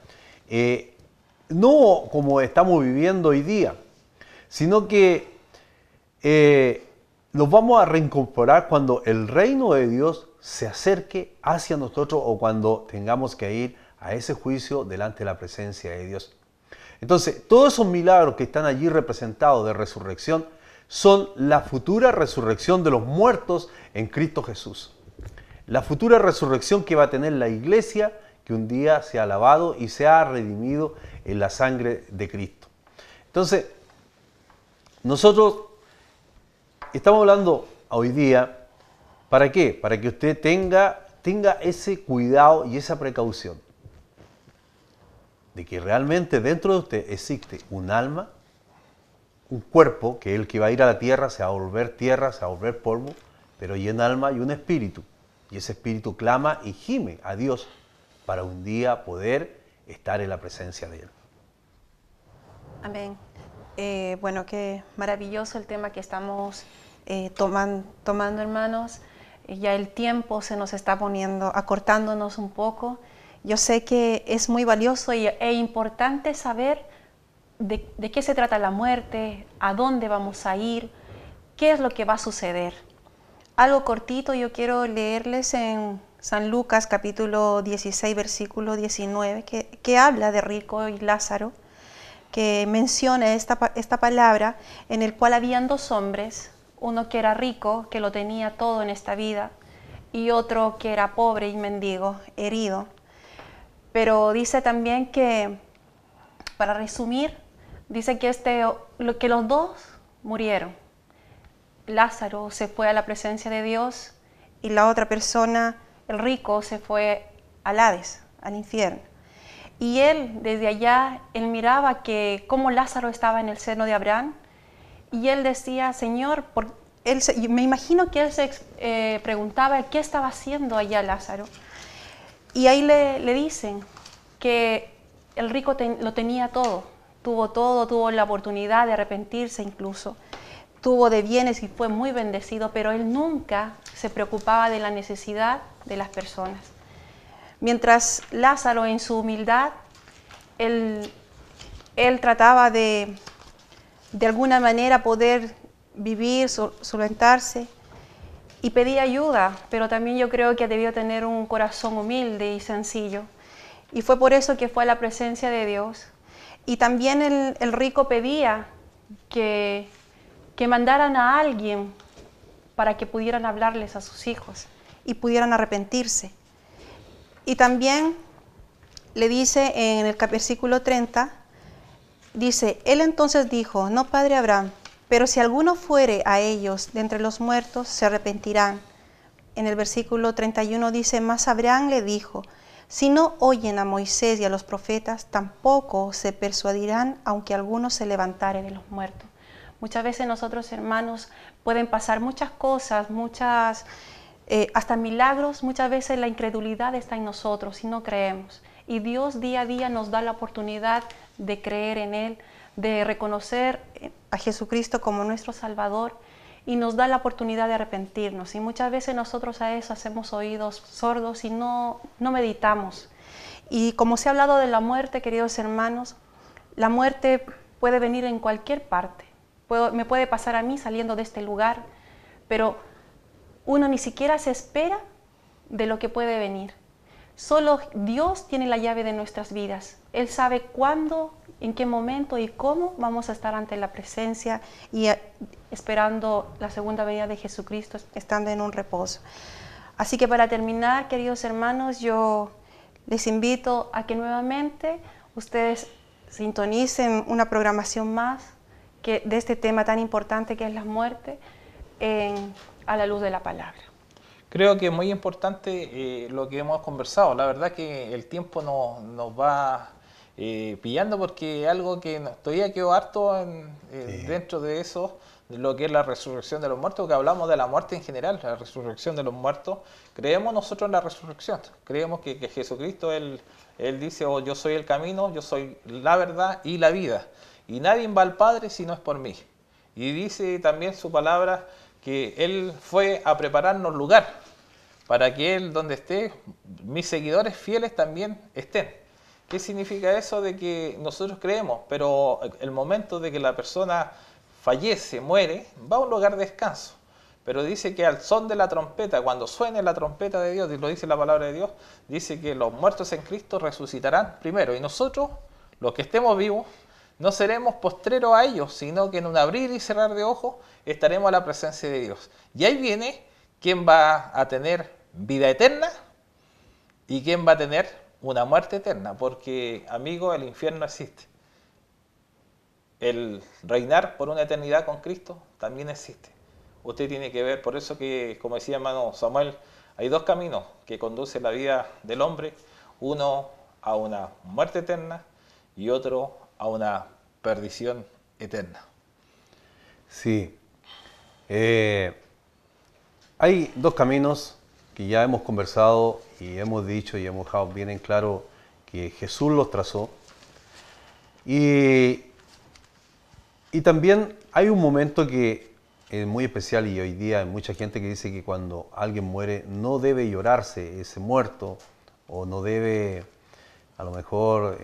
no como estamos viviendo hoy día, sino que nos vamos a reincorporar cuando el reino de Dios se acerque hacia nosotros o cuando tengamos que ir a ese juicio delante de la presencia de Dios. Entonces, todos esos milagros que están allí representados de resurrección son la futura resurrección de los muertos en Cristo Jesús. La futura resurrección que va a tener la iglesia, que un día se ha lavado y se ha redimido en la sangre de Cristo. Entonces, nosotros estamos hablando hoy día, ¿para qué? Para que usted tenga ese cuidado y esa precaución de que realmente dentro de usted existe un alma, un cuerpo, que es el que va a ir a la tierra, se va a volver tierra, se va a volver polvo, pero hay un alma y un espíritu. Y ese espíritu clama y gime a Dios para un día poder estar en la presencia de Él. Amén. Bueno, qué maravilloso el tema que estamos tomando, hermanos. Ya el tiempo se nos está acortándonos un poco. Yo sé que es muy valioso e importante saber de qué se trata la muerte, a dónde vamos a ir, qué es lo que va a suceder. Algo cortito yo quiero leerles en San Lucas capítulo 16, versículo 19, que habla de Rico y Lázaro. que menciona esta palabra, en el cual habían dos hombres, uno que era rico, que lo tenía todo en esta vida, y otro que era pobre y mendigo, herido. Pero dice también que, para resumir, dice que los dos murieron. Lázaro se fue a la presencia de Dios y la otra persona, el rico, se fue al Hades, al infierno. Y él, desde allá, él miraba que cómo Lázaro estaba en el seno de Abraham, y él decía, Señor, me imagino que él se preguntaba qué estaba haciendo allá Lázaro. Y ahí le dicen que el rico lo tenía todo, tuvo la oportunidad de arrepentirse incluso, tuvo de bienes y fue muy bendecido, pero él nunca se preocupaba de la necesidad de las personas. Mientras Lázaro, en su humildad, él trataba de alguna manera poder vivir, solventarse, y pedía ayuda, pero también yo creo que debió tener un corazón humilde y sencillo. Y fue por eso que fue a la presencia de Dios. Y también el rico pedía que mandaran a alguien para que pudieran hablarles a sus hijos y pudieran arrepentirse. Y también le dice en el versículo 30, dice, él entonces dijo, no, padre Abraham, pero si alguno fuere a ellos de entre los muertos, se arrepentirán. En el versículo 31 dice, mas Abraham le dijo, si no oyen a Moisés y a los profetas, tampoco se persuadirán, aunque alguno se levantare de los muertos. Muchas veces nosotros, hermanos, pueden pasar muchas cosas, hasta milagros. Muchas veces la incredulidad está en nosotros y no creemos. Y Dios día a día nos da la oportunidad de creer en Él, de reconocer a Jesucristo como nuestro Salvador, y nos da la oportunidad de arrepentirnos. Y muchas veces nosotros a eso hacemos oídos sordos y no meditamos. Y como se ha hablado de la muerte, queridos hermanos, la muerte puede venir en cualquier parte. Me puede pasar a mí saliendo de este lugar, pero uno ni siquiera se espera de lo que puede venir. Solo Dios tiene la llave de nuestras vidas. Él sabe cuándo, en qué momento y cómo vamos a estar ante la presencia y esperando la segunda venida de Jesucristo, estando en un reposo. Así que para terminar, queridos hermanos, yo les invito a que nuevamente ustedes sintonicen una programación más de este tema tan importante que es la muerte, a la luz de la palabra. Creo que es muy importante lo que hemos conversado. La verdad que el tiempo nos va pillando, porque algo que todavía quedó harto dentro de eso, de lo que es la resurrección de los muertos, que hablamos de la muerte en general, la resurrección de los muertos. Creemos nosotros en la resurrección, creemos que Jesucristo, Él dice, oh, yo soy el camino, yo soy la verdad y la vida, y nadie va al Padre si no es por mí. Y dice también su palabra que Él fue a prepararnos lugar para que Él, donde esté, mis seguidores fieles también estén. ¿Qué significa eso? De que nosotros creemos, pero el momento de que la persona fallece, muere, va a un lugar de descanso. Pero dice que al son de la trompeta, cuando suene la trompeta de Dios, y lo dice la palabra de Dios, dice que los muertos en Cristo resucitarán primero. Y nosotros, los que estemos vivos, no seremos postreros a ellos, sino que en un abrir y cerrar de ojos estaremos a la presencia de Dios. Y ahí viene quién va a tener vida eterna y quién va a tener una muerte eterna. Porque, amigos, el infierno existe. El reinar por una eternidad con Cristo también existe. Usted tiene que ver, por eso que, como decía hermano Samuel, hay dos caminos que conducen la vida del hombre. Uno a una muerte eterna y otro a una perdición eterna. Sí. Hay dos caminos que ya hemos conversado y hemos dicho y hemos dejado bien en claro que Jesús los trazó. Y también hay un momento que es muy especial, y hoy día hay mucha gente que dice que cuando alguien muere no debe llorarse ese muerto, o no debe a lo mejor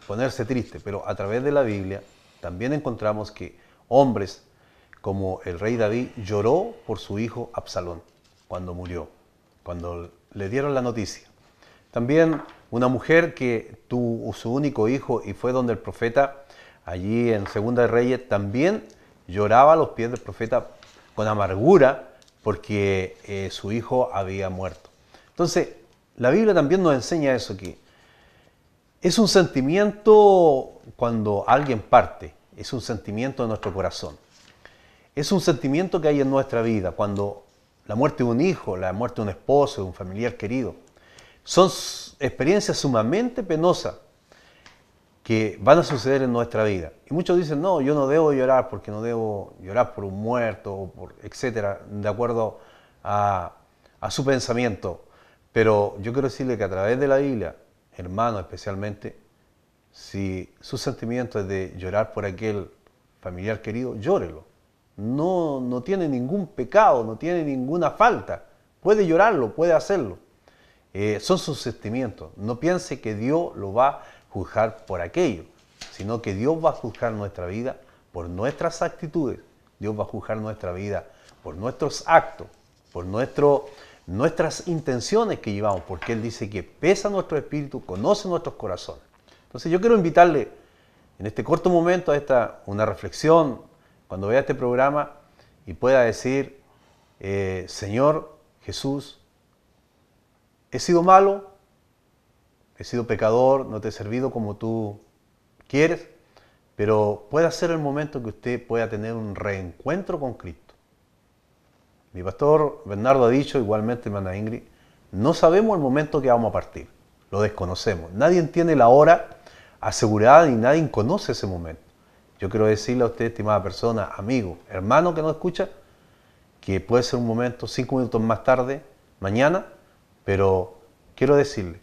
ponerse triste, pero a través de la Biblia también encontramos que hombres como el rey David lloró por su hijo Absalón cuando murió, cuando le dieron la noticia. También una mujer que tuvo su único hijo y fue donde el profeta allí en Segunda de Reyes, también lloraba a los pies del profeta con amargura porque su hijo había muerto. Entonces, la Biblia también nos enseña eso, que es un sentimiento cuando alguien parte, es un sentimiento de nuestro corazón. Es un sentimiento que hay en nuestra vida cuando la muerte de un hijo, la muerte de un esposo, de un familiar querido. Son experiencias sumamente penosas que van a suceder en nuestra vida. Y muchos dicen, no, yo no debo llorar porque no debo llorar por un muerto, o por etcétera, de acuerdo a su pensamiento. Pero yo quiero decirle que a través de la Biblia, hermano especialmente, si su sentimiento es de llorar por aquel familiar querido, llórelo. No tiene ningún pecado, no tiene ninguna falta. Puede llorarlo, puede hacerlo. Son sus sentimientos. No piense que Dios lo va a juzgar por aquello, sino que Dios va a juzgar nuestra vida por nuestras actitudes. Dios va a juzgar nuestra vida por nuestros actos, por nuestras intenciones que llevamos, porque Él dice que pesa nuestro espíritu, conoce nuestros corazones. Entonces yo quiero invitarle en este corto momento a una reflexión, cuando vea este programa y pueda decir, Señor Jesús, he sido malo, he sido pecador, no te he servido como tú quieres, pero puede ser el momento que usted pueda tener un reencuentro con Cristo. Mi pastor Bernardo ha dicho, igualmente hermana Ingrid, no sabemos el momento que vamos a partir, lo desconocemos. Nadie tiene la hora asegurada ni nadie conoce ese momento. Yo quiero decirle a usted, estimada persona, amigo, hermano que nos escucha, que puede ser un momento, 5 minutos más tarde, mañana, pero quiero decirle,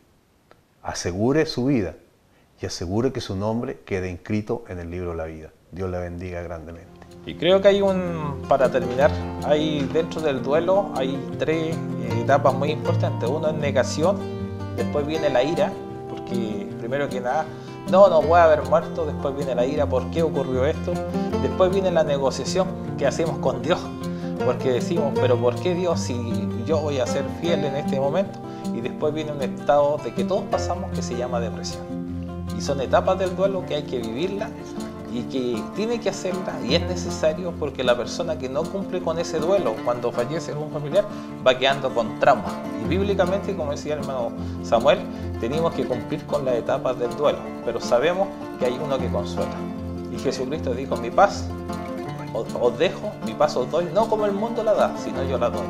asegure su vida y asegure que su nombre quede inscrito en el libro de la vida. Dios le bendiga grandemente. Y creo que para terminar, dentro del duelo hay 3 etapas muy importantes. Uno es negación, después viene la ira, porque primero que nada, no puede haber muerto, después viene la ira, ¿por qué ocurrió esto? Después viene la negociación que hacemos con Dios, porque decimos, pero ¿por qué Dios si yo voy a ser fiel en este momento? Y después viene un estado de que todos pasamos que se llama depresión. Y son etapas del duelo que hay que vivirla y que tiene que hacerla y es necesario porque la persona que no cumple con ese duelo cuando fallece un familiar va quedando con trauma. Y bíblicamente, como decía el hermano Samuel, tenemos que cumplir con las etapas del duelo, pero sabemos que hay uno que consuela. Y Jesucristo dijo, mi paz os dejo, mi paz os doy, no como el mundo la da, sino yo la doy.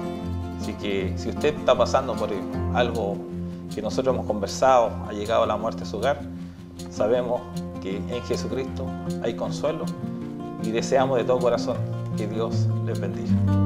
Así que si usted está pasando por algo que nosotros hemos conversado, ha llegado a la muerte a su hogar, sabemos que en Jesucristo hay consuelo y deseamos de todo corazón que Dios les bendiga.